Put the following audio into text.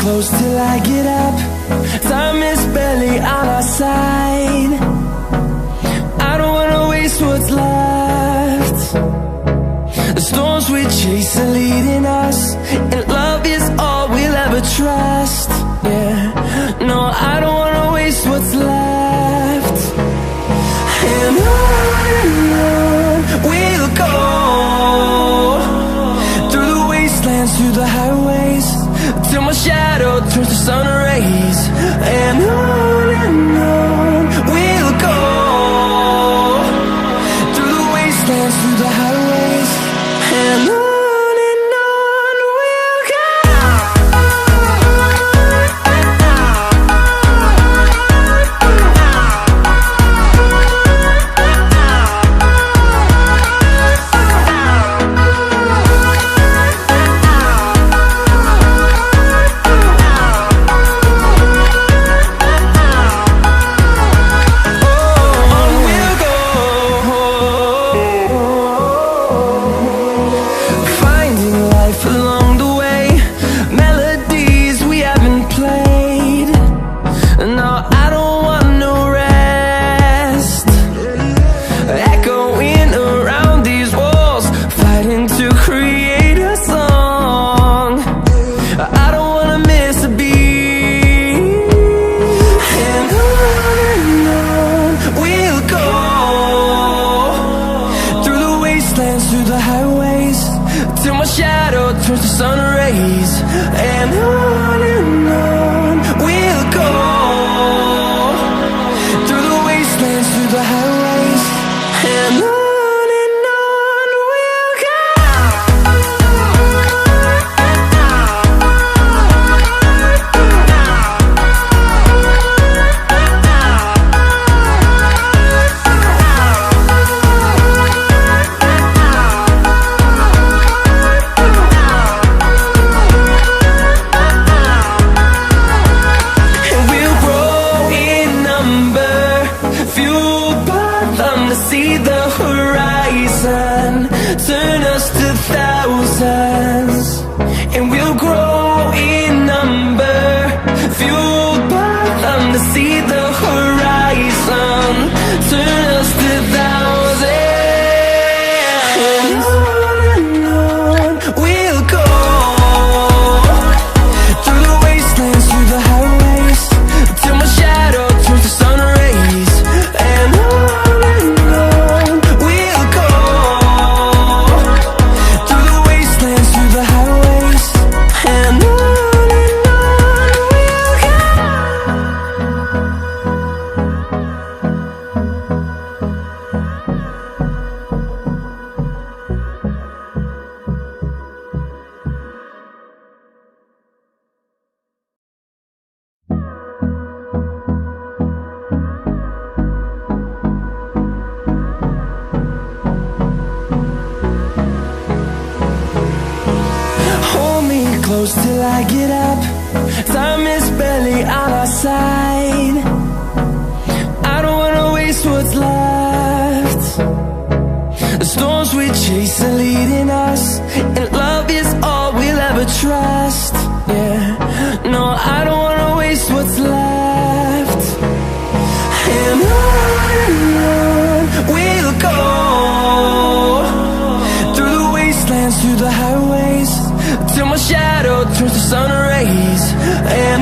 close till I get up. Time is barely on our side. I don't wanna waste what's left. The storms we chase are leading us, and love is all we'll ever trust. Yeah, no, I don't wanna waste what's left. And on we'll go, through the wastelands, through the highways, till my shadow turns to sun rays. And on we'll go, through the wastelands, through the highways, and on we'll go. Through the highways, till my shadow turns to sun rays. And on we'll go, through the wastelands, through the highways, and on we'll go. See the horizon, turn us to thousands, and we'll grow in number, fueled by them. To see the horizon, turn us to thousands, and on we'll go, through the wastelands, through the highways, till my shadow turns to sun rays. And close till I get up. Time is barely on our side. I don't wanna waste what's left. The storms we chase are leading us, and love is all we'll ever trust. Yeah, no, I don't wanna waste what's left. And on we'll go, through the wastelands, through the highways, till my shadow turns to sun rays. And